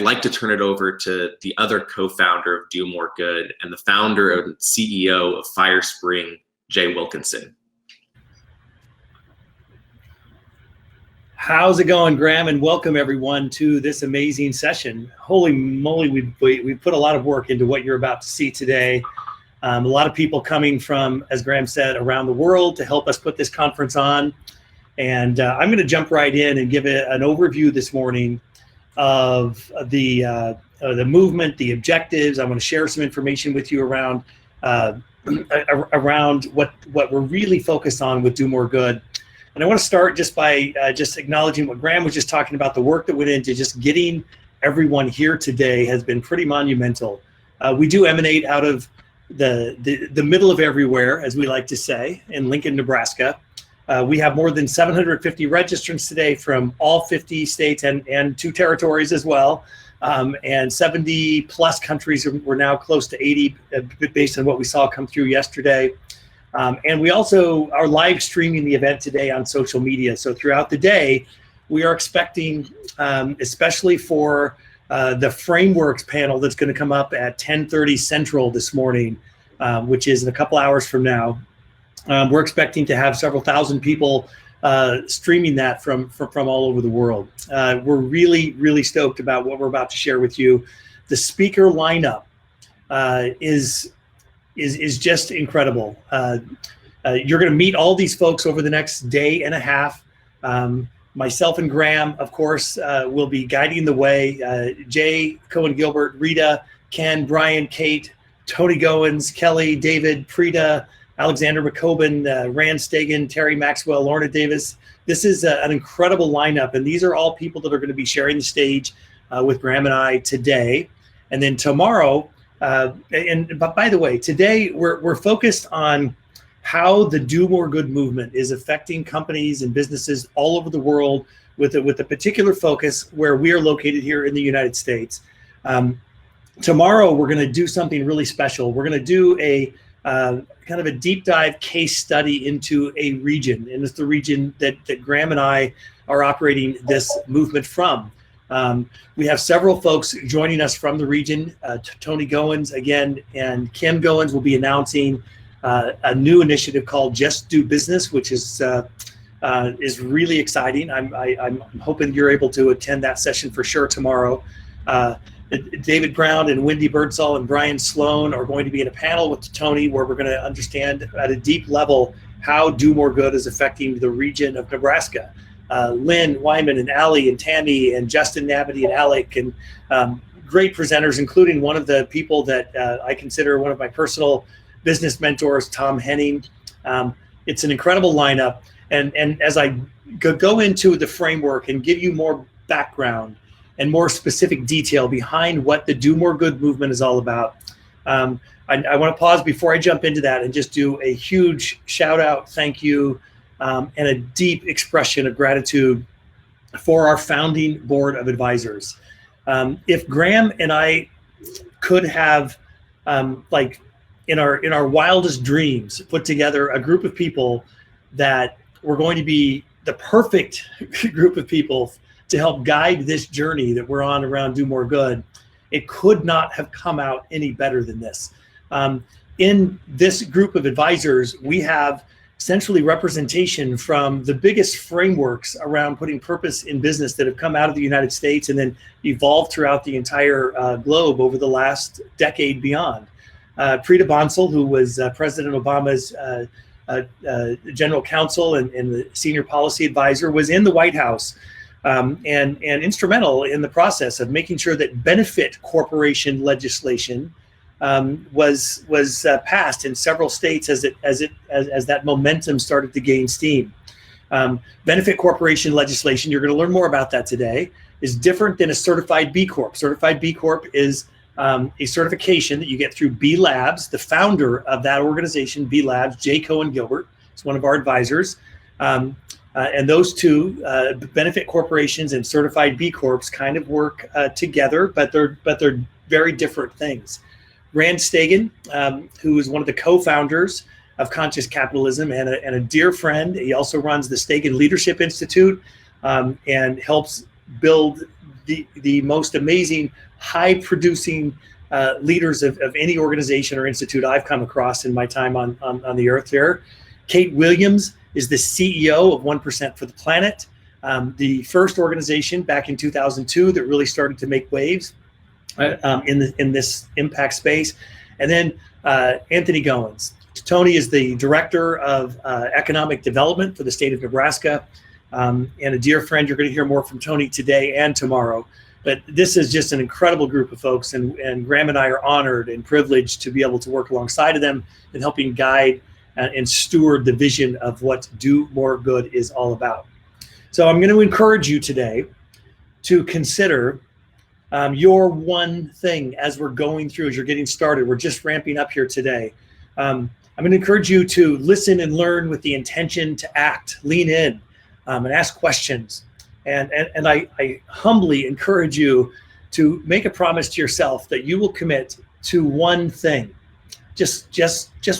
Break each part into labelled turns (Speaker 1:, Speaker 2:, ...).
Speaker 1: like to turn it over to the other co-founder of Do More Good and the founder and CEO of FireSpring, Jay Wilkinson.
Speaker 2: How's it going, Graham? And welcome everyone to this amazing session. Holy moly, we put a lot of work into what you're about to see today. A lot of people coming from, as Graham said, around the world to help us put this conference on. And I'm going to jump right in and give it an overview this morning of the movement, the objectives. I want to share some information with you around what we're really focused on with Do More Good. And I want to start just by just acknowledging what Graham was just talking about. The work that went into just getting everyone here today has been pretty monumental. We do emanate out of the middle of everywhere, as we like to say, in Lincoln, Nebraska. We have more than 750 registrants today from all 50 states and 2 territories as well. And 70 plus countries. We're now close to 80 based on what we saw come through yesterday. And we also are live streaming the event today on social media. So throughout the day, we are expecting, especially for the frameworks panel that's going to come up at 10:30 Central this morning, which is in a couple hours from now. We're expecting to have several thousand people streaming that from all over the world. We're really, really stoked about what we're about to share with you. The speaker lineup is just incredible. You're going to meet all these folks over the next day and a half. Myself and Graham, of course, will be guiding the way. Jay, Cohen Gilbert, Rita, Ken, Brian, Kate, Tony Goins, Kelly, David, Prita, Alexander McCoben, Rand Stegan, Terry Maxwell, Lorna Davis. This is an incredible lineup, and these are all people that are going to be sharing the stage with Graham and I today. And then tomorrow, but by the way, today we're focused on how the Do More Good movement is affecting companies and businesses all over the world with a particular focus where we are located here in the United States. Tomorrow, we're going to do something really special. We're going to do a kind of a deep dive case study into a region, and it's the region that Graham and I are operating this movement from. We have several folks joining us from the region. Tony Goins again, and Kim Goins will be announcing a new initiative called Just Do Business, which is really exciting. I'm hoping you're able to attend that session for sure tomorrow. David Brown and Wendy Birdsall and Brian Sloan are going to be in a panel with Tony where we're going to understand at a deep level how Do More Good is affecting the region of Nebraska. Lynn Wyman and Allie and Tammy and Justin Nabity and Alec and great presenters, including one of the people that I consider one of my personal business mentors, Tom Henning. It's an incredible lineup. And as I go into the framework and give you more background and more specific detail behind what the Do More Good movement is all about, I want to pause before I jump into that and just do a huge shout out, thank you, and a deep expression of gratitude for our founding board of advisors. If Graham and I could have, like in our wildest dreams, put together a group of people that were going to be the perfect group of people to help guide this journey that we're on around Do More Good, it could not have come out any better than this. In this group of advisors, we have essentially representation from the biggest frameworks around putting purpose in business that have come out of the United States and then evolved throughout the entire globe over the last decade beyond. Prita Bansal, who was President Obama's general counsel and the senior policy advisor, was in the White House and instrumental in the process of making sure that benefit corporation legislation was passed in several states as that momentum started to gain steam. Benefit corporation legislation, you're going to learn more about that today, is different than a certified B Corp. Certified B Corp is a certification that you get through B Labs. The founder of that organization, B Labs, Jay Cohen Gilbert, is one of our advisors. And those two, benefit corporations and certified B Corps, kind of work together, but they're very different things. Rand Stegan, who is one of the co-founders of Conscious Capitalism and a dear friend. He also runs the Stegan Leadership Institute and helps build the most amazing, high-producing leaders of any organization or institute I've come across in my time on the earth here. Kate Williams is the CEO of 1% for the Planet, the first organization back in 2002 that really started to make waves in this impact space. And then Anthony Goins. Tony is the director of economic development for the state of Nebraska, and a dear friend. You're going to hear more from Tony today and tomorrow. But this is just an incredible group of folks, and Graham and I are honored and privileged to be able to work alongside of them in helping guide and steward the vision of what Do More Good is all about. So I'm going to encourage you today to consider your one thing as we're going through, as you're getting started. We're just ramping up here today. I'm going to encourage you to listen and learn with the intention to act, lean in, and ask questions. And I humbly encourage you to make a promise to yourself that you will commit to one thing, just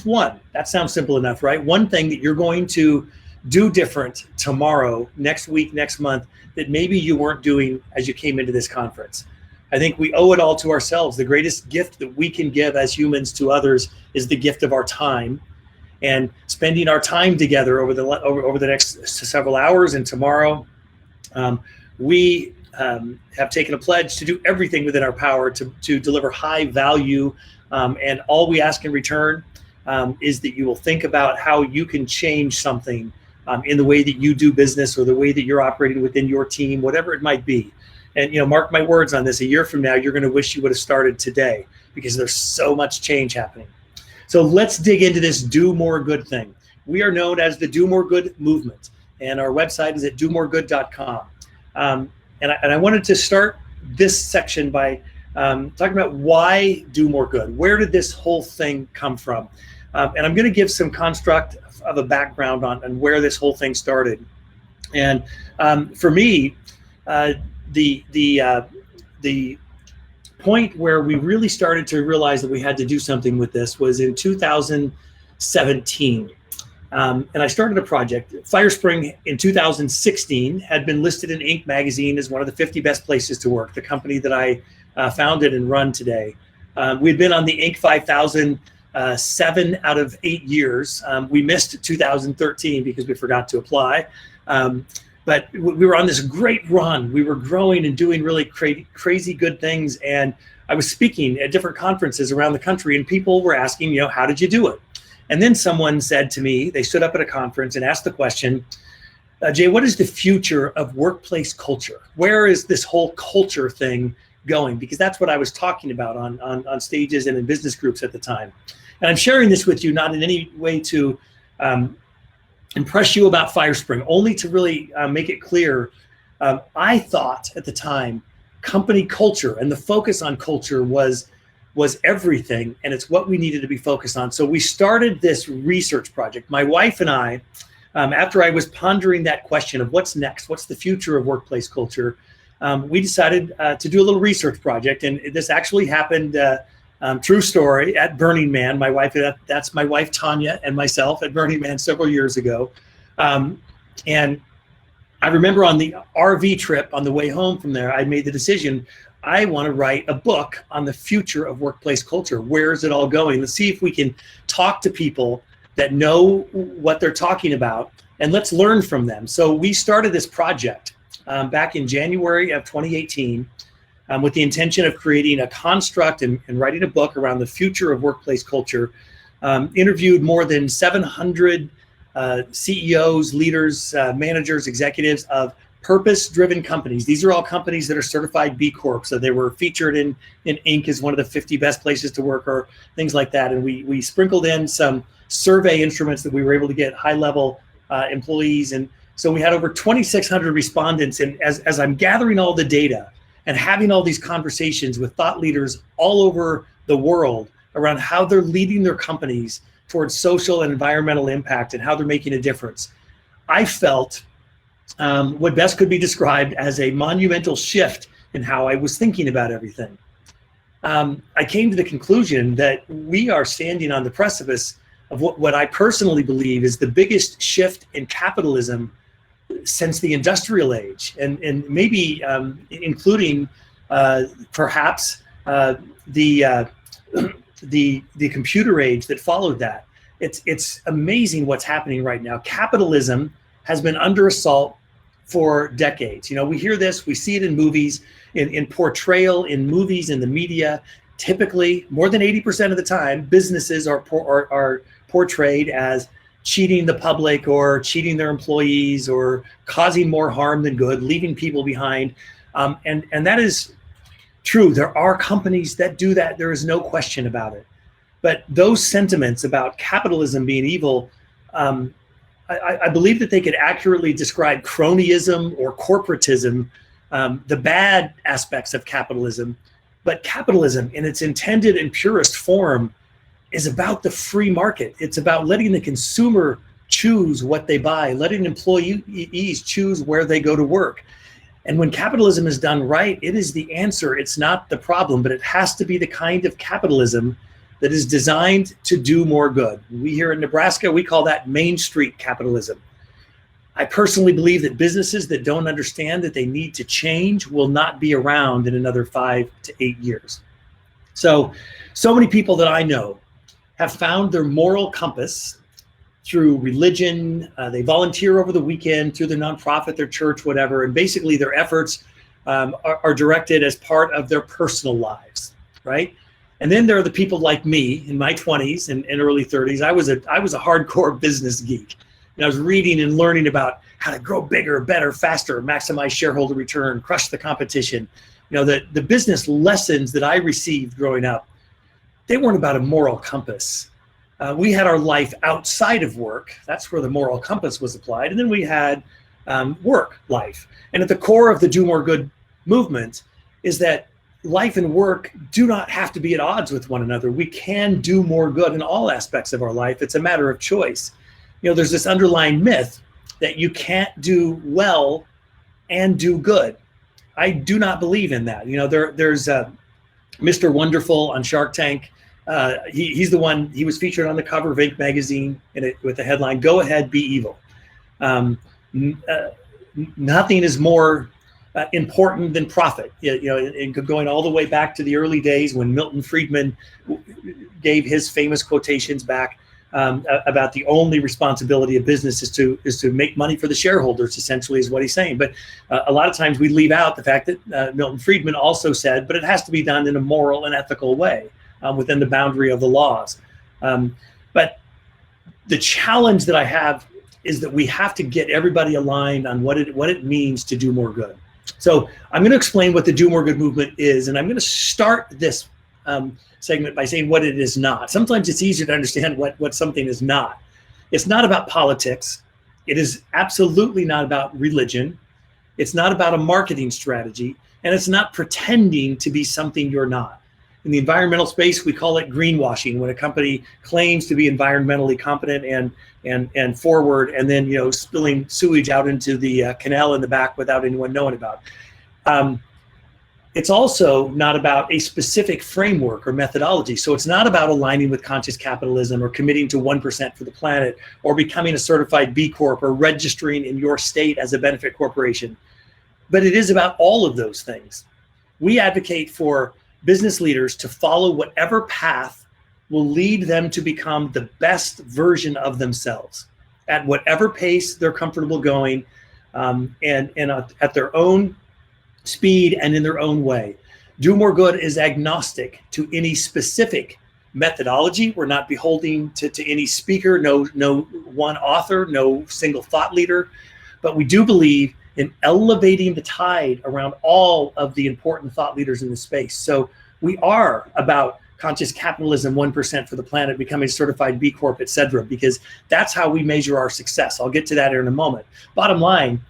Speaker 2: one. That sounds simple enough, right? One thing that you're going to do different tomorrow, next week, next month, that maybe you weren't doing as you came into this conference. I think we owe it all to ourselves. The greatest gift that we can give as humans to others is the gift of our time, and spending our time together over the next several hours and tomorrow. We have taken a pledge to do everything within our power to deliver high value, and all we ask in return is that you will think about how you can change something in the way that you do business or the way that you're operating within your team, whatever it might be. And mark my words on this, a year from now, you're going to wish you would have started today, because there's so much change happening. So let's dig into this Do More Good thing. We are known as the Do More Good movement, and our website is at domoregood.com. And I wanted to start this section by talking about why Do More Good. Where did this whole thing come from? And I'm going to give some construct of a background on where this whole thing started. And for me, the point where we really started to realize that we had to do something with this was in 2017. And I started a project. FireSpring in 2016 had been listed in Inc. magazine as one of the 50 best places to work, the company that I founded and run today. We'd been on the Inc. 5000 7 out of 8 years. We missed 2013 because we forgot to apply. But we were on this great run. We were growing and doing really crazy good things. And I was speaking at different conferences around the country, and people were asking, how did you do it? And then someone said to me, they stood up at a conference and asked the question, Jay, what is the future of workplace culture? Where is this whole culture thing going? Because that's what I was talking about on stages and in business groups at the time. And I'm sharing this with you not in any way to impress you about FireSpring, only to really make it clear. I thought at the time company culture and the focus on culture was everything, and it's what we needed to be focused on. So we started this research project. My wife and I, after I was pondering that question of what's next, what's the future of workplace culture, we decided to do a little research project. And this actually happened, true story, at Burning Man. My wife, that's my wife Tanya and myself at Burning Man several years ago. And I remember on the RV trip on the way home from there, I made the decision, I want to write a book on the future of workplace culture. Where is it all going? Let's see if we can talk to people that know what they're talking about, and let's learn from them. So we started this project back in January of 2018 with the intention of creating a construct and writing a book around the future of workplace culture. Interviewed more than 700 CEOs, leaders, managers, executives of purpose-driven companies. These are all companies that are certified B Corp. So they were featured in Inc. as one of the 50 best places to work or things like that. And we sprinkled in some survey instruments that we were able to get high-level employees. And so we had over 2,600 respondents. And as I'm gathering all the data and having all these conversations with thought leaders all over the world around how they're leading their companies towards social and environmental impact and how they're making a difference, I felt what best could be described as a monumental shift in how I was thinking about everything. I came to the conclusion that we are standing on the precipice of what I personally believe is the biggest shift in capitalism since the industrial age, and maybe including perhaps the computer age that followed that. It's amazing what's happening right now. Capitalism has been under assault for decades. We hear this, we see it in movies, in portrayal, in movies, in the media. Typically, more than 80% of the time, businesses are portrayed as cheating the public or cheating their employees or causing more harm than good, leaving people behind. And that is true. There are companies that do that. There is no question about it. But those sentiments about capitalism being evil, I believe that they could accurately describe cronyism or corporatism, the bad aspects of capitalism. But capitalism in its intended and purest form is about the free market. It's about letting the consumer choose what they buy, letting employees choose where they go to work. And when capitalism is done right, it is the answer. It's not the problem, but it has to be the kind of capitalism that is designed to do more good. We here in Nebraska, we call that Main Street capitalism. I personally believe that businesses that don't understand that they need to change will not be around in another 5 to 8 years. So many people that I know have found their moral compass through religion. They volunteer over the weekend through their nonprofit, their church, whatever. And basically their efforts are directed as part of their personal lives, right? And then there are the people like me in my 20s and early 30s. I was a hardcore business geek. And I was reading and learning about how to grow bigger, better, faster, maximize shareholder return, crush the competition. The business lessons that I received growing up, they weren't about a moral compass. We had our life outside of work. That's where the moral compass was applied. And then we had work life. And at the core of the Do More Good movement is that life and work do not have to be at odds with one another. We can do more good in all aspects of our life. It's a matter of choice. There's this underlying myth that you can't do well and do good. I do not believe in that. There's Mr. Wonderful on Shark Tank. He's the one, he was featured on the cover of Inc. magazine with the headline, "Go ahead, be evil." Nothing is more important than profit. Going all the way back to the early days when Milton Friedman gave his famous quotations back about the only responsibility of business is to make money for the shareholders, essentially, is what he's saying. But a lot of times we leave out the fact that Milton Friedman also said, but it has to be done in a moral and ethical way within the boundary of the laws. But the challenge that I have is that we have to get everybody aligned on what it means to do more good. So I'm going to explain what the Do More Good movement is, and I'm going to start this segment by saying what it is not. Sometimes it's easier to understand what something is not. It's not about politics. It is absolutely not about religion. It's not about a marketing strategy, and it's not pretending to be something you're not. In the environmental space, we call it greenwashing, when a company claims to be environmentally competent and forward, and then spilling sewage out into the canal in the back without anyone knowing about. It's also not about a specific framework or methodology. So it's not about aligning with conscious capitalism or committing to 1% for the planet or becoming a certified B Corp or registering in your state as a benefit corporation. But it is about all of those things. We advocate for business leaders to follow whatever path will lead them to become the best version of themselves at whatever pace they're comfortable going, and at their own speed and in their own way. Do More Good is agnostic to any specific methodology. We're not beholden to any speaker, no one author, no single thought leader, but we do believe in elevating the tide around all of the important thought leaders in the space. So we are about conscious capitalism, 1% for the planet, becoming certified B Corp, et cetera, because that's how we measure our success. I'll get to that in a moment. Bottom line,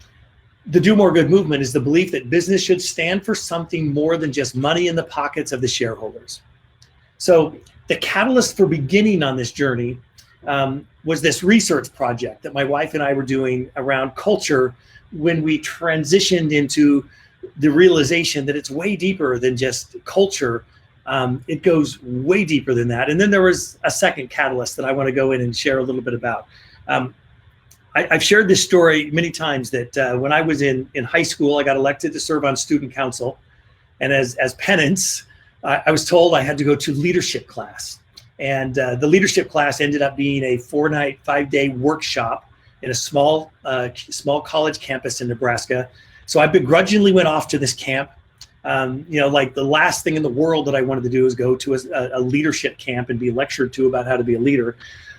Speaker 2: the Do More Good movement is the belief that business should stand for something more than just money in the pockets of the shareholders. So the catalyst for beginning on this journey was this research project that my wife and I were doing around culture when we transitioned into the realization that it's way deeper than just culture. It goes way deeper than that. And then there was a second catalyst that I want to go in and share a little bit about. I've shared this story many times that when I was in high school, I got elected to serve on student council. And as penance, I was told I had to go to leadership class. And the leadership class ended up being a 4-night, 5-day workshop in a small college campus in Nebraska. So I begrudgingly went off to this camp. Like the last thing in the world that I wanted to do is go to a leadership camp and be lectured to about how to be a leader.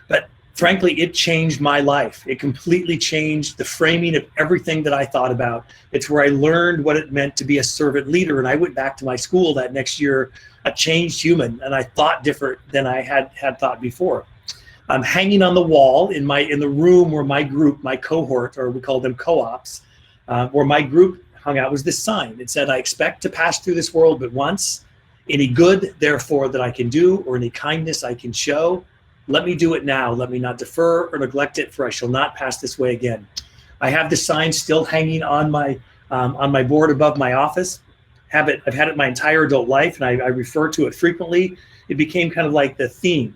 Speaker 2: But frankly, it changed my life. It completely changed the framing of everything that I thought about. It's where I learned what it meant to be a servant leader. And I went back to my school that next year, a changed human, and I thought different than I had thought before. I'm hanging on the wall in the room where my group, my cohort, or we call them co-ops, where my group hung out, was this sign. It said, "I expect to pass through this world but once. Any good, therefore, that I can do, or any kindness I can show, let me do it now. Let me not defer or neglect it, for I shall not pass this way again." I have this sign still hanging on my board above my office. I've had it my entire adult life, and I refer to it frequently. It became kind of like the theme.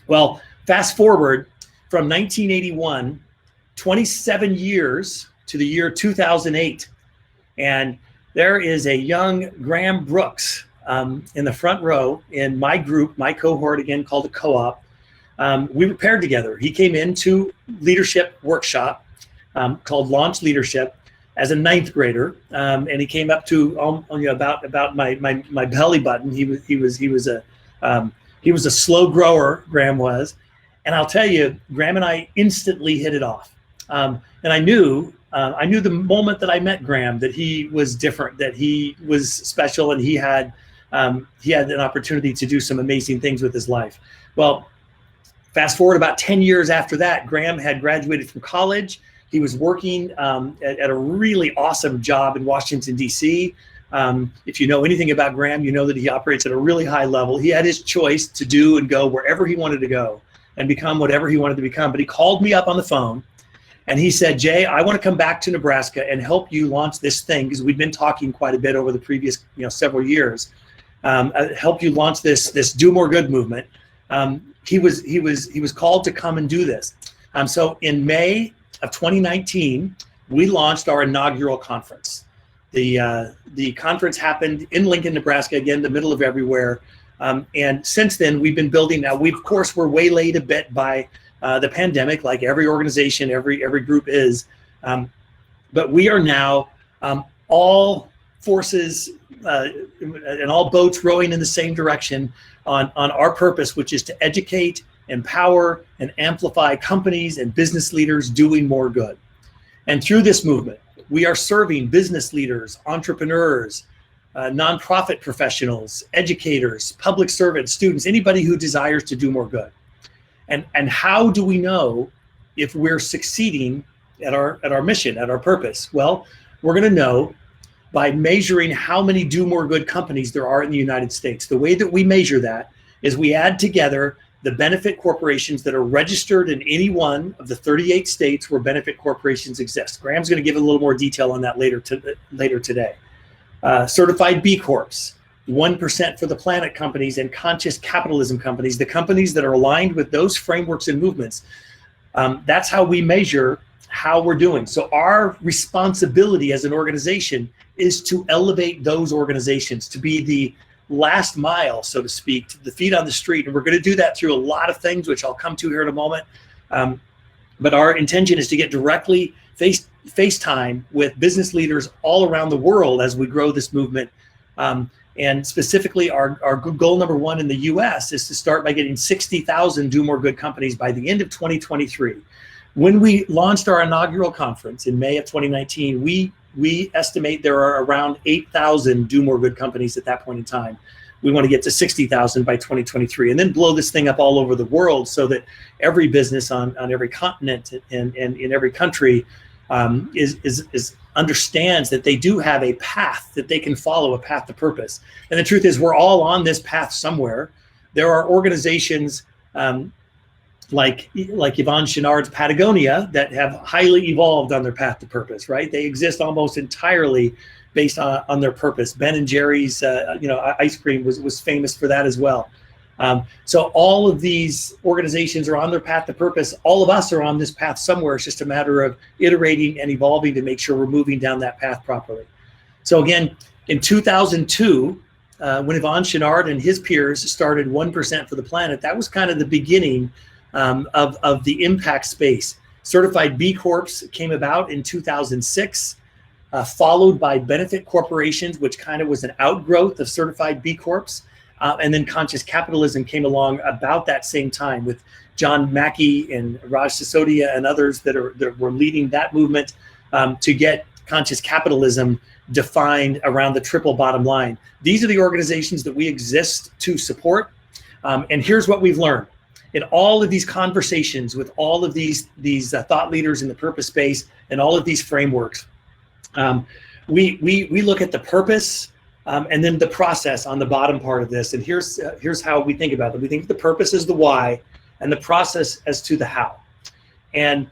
Speaker 2: Well, fast forward from 1981, 27 years to the year 2008. And there is a young Graham Brooks in the front row in my group, my cohort, again called a co-op. We were paired together. He came into leadership workshop called Launch Leadership as a 9th grader, and he came up to about my belly button. He was a slow grower. Graham was, and I'll tell you, Graham and I instantly hit it off. And I knew the moment that I met Graham that he was different, that he was special, and he had an opportunity to do some amazing things with his life. Well, fast forward about 10 years after that, Graham had graduated from college. He was working at a really awesome job in Washington, D.C. If you know anything about Graham, you know that he operates at a really high level. He had his choice to do and go wherever he wanted to go and become whatever he wanted to become. But he called me up on the phone and he said, "Jay, I want to come back to Nebraska and help you launch this thing," because we'd been talking quite a bit over the previous several years. Help you launch this Do More Good movement. He was called to come and do this. So in May of 2019, we launched our inaugural conference. The conference happened in Lincoln, Nebraska, again, the middle of everywhere. And since then, we've been building. Now, of course, we're waylaid a bit by the pandemic, like every organization, every group is. But we are now all forces and all boats rowing in the same direction on our purpose, which is to educate, empower, and amplify companies and business leaders doing more good. And through this movement, we are serving business leaders, entrepreneurs, nonprofit professionals, educators, public servants, students, anybody who desires to do more good. And how do we know if we're succeeding at our mission, at our purpose? Well, we're going to know by measuring how many Do More Good companies there are in the United States. The way that we measure that is we add together the benefit corporations that are registered in any one of the 38 states where benefit corporations exist. Graham's going to give a little more detail on that later today. Certified B Corps, 1% for the planet companies, and conscious capitalism companies, the companies that are aligned with those frameworks and movements. That's how we measure how we're doing. So our responsibility as an organization is to elevate those organizations, to be the last mile, so to speak, to the feet on the street. And we're going to do that through a lot of things, which I'll come to here in a moment. But our intention is to get directly FaceTime with business leaders all around the world as we grow this movement. And specifically, our goal number one in the US is to start by getting 60,000 Do More Good companies by the end of 2023. When we launched our inaugural conference in May of 2019, we estimate there are around 8,000 Do More Good companies at that point in time. We want to get to 60,000 by 2023 and then blow this thing up all over the world so that every business on every continent and in every country is understands that they do have a path that they can follow, a path to purpose. And the truth is we're all on this path somewhere. There are organizations like Yvon Chouinard's Patagonia that have highly evolved on their path to purpose, right? They exist almost entirely based on their purpose. Ben and Jerry's ice cream was famous for that as well. So all of these organizations are on their path to purpose. All of us are on this path somewhere. It's just a matter of iterating and evolving to make sure we're moving down that path properly. So again, in 2002, when Yvon Chouinard and his peers started 1% for the Planet, that was kind of the beginning of the impact space. Certified B Corps came about in 2006, followed by benefit corporations, which kind of was an outgrowth of certified B Corps. And then conscious capitalism came along about that same time with John Mackey and Raj Sisodia and others that were leading that movement to get conscious capitalism defined around the triple bottom line. These are the organizations that we exist to support. And here's what we've learned. In all of these conversations with all of these thought leaders in the purpose space and all of these frameworks, we look at the purpose and then the process on the bottom part of this. And here's how we think about it. We think the purpose is the why and the process as to the how. And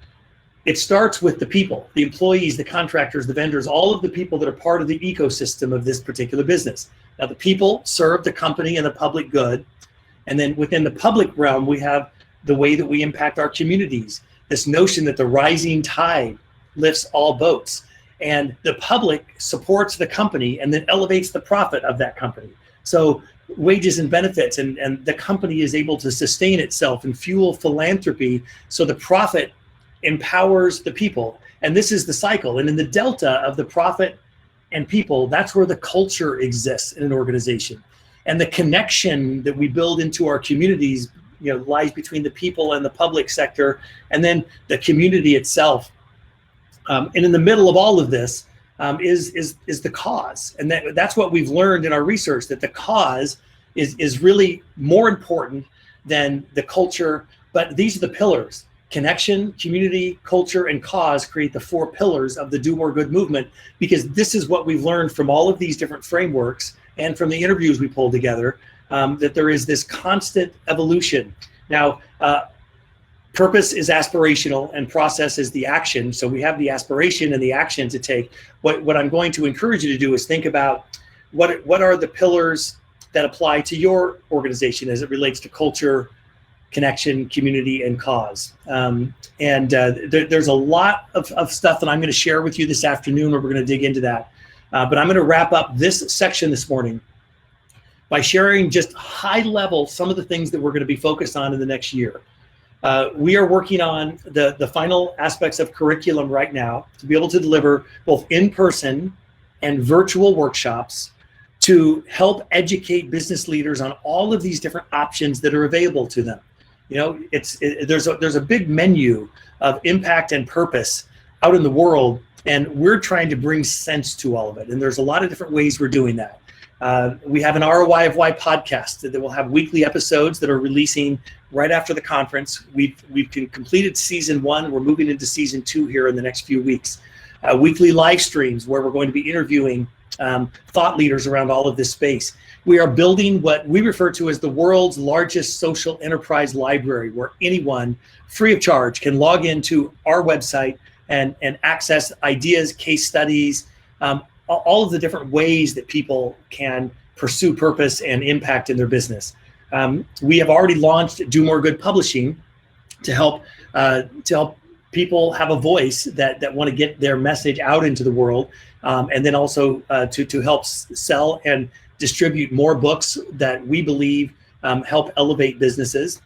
Speaker 2: it starts with the people, the employees, the contractors, the vendors, all of the people that are part of the ecosystem of this particular business. Now, the people serve the company and the public good. And then within the public realm, we have the way that we impact our communities, this notion that the rising tide lifts all boats. And the public supports the company and then elevates the profit of that company. So wages and benefits, and the company is able to sustain itself and fuel philanthropy. So the profit empowers the people. And this is the cycle. And in the delta of the profit and people, that's where the culture exists in an organization. And the connection that we build into our communities, lies between the people and the public sector, and then the community itself. And in the middle of all of this is the cause. And that's what we've learned in our research, that the cause is really more important than the culture. But these are the pillars. Connection, community, culture, and cause create the 4 pillars of the Do More Good movement, because this is what we've learned from all of these different frameworks and from the interviews we pulled together, that there is this constant evolution. Now, purpose is aspirational and process is the action. So we have the aspiration and the action to take. What I'm going to encourage you to do is think about what are the pillars that apply to your organization as it relates to culture, connection, community, and cause. There's a lot of stuff that I'm going to share with you this afternoon where we're going to dig into that. But I'm going to wrap up this section this morning by sharing just high level some of the things that we're going to be focused on in the next year. We are working on the final aspects of curriculum right now to be able to deliver both in-person and virtual workshops to help educate business leaders on all of these different options that are available to them. There's a big menu of impact and purpose out in the world, and we're trying to bring sense to all of it. And there's a lot of different ways we're doing that. We have an ROI of Why podcast that will have weekly episodes that are releasing right after the conference. We've completed season 1. We're moving into season 2 here in the next few weeks. Weekly live streams where we're going to be interviewing thought leaders around all of this space. We are building what we refer to as the world's largest social enterprise library, where anyone free of charge can log into our website and access ideas, case studies, all of the different ways that people can pursue purpose and impact in their business. We have already launched Do More Good Publishing to help people have a voice that want to get their message out into the world, and then also to help sell and distribute more books that we believe help elevate businesses.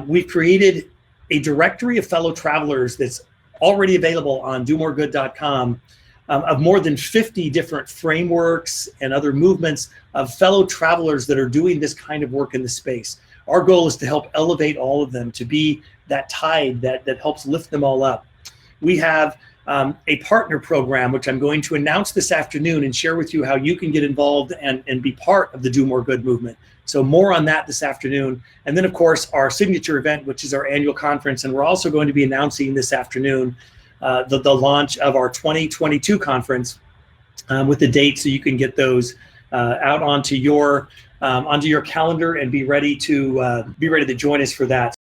Speaker 2: We've created a directory of fellow travelers that's already available on domoregood.com of more than 50 different frameworks and other movements of fellow travelers that are doing this kind of work in the space. Our goal is to help elevate all of them, to be that tide that helps lift them all up. We have a partner program, which I'm going to announce this afternoon and share with you how you can get involved and be part of the Do More Good movement. So more on that this afternoon. And then, of course, our signature event, which is our annual conference. And we're also going to be announcing this afternoon the launch of our 2022 conference with the date, so you can get those out onto your calendar and be ready to join us for that.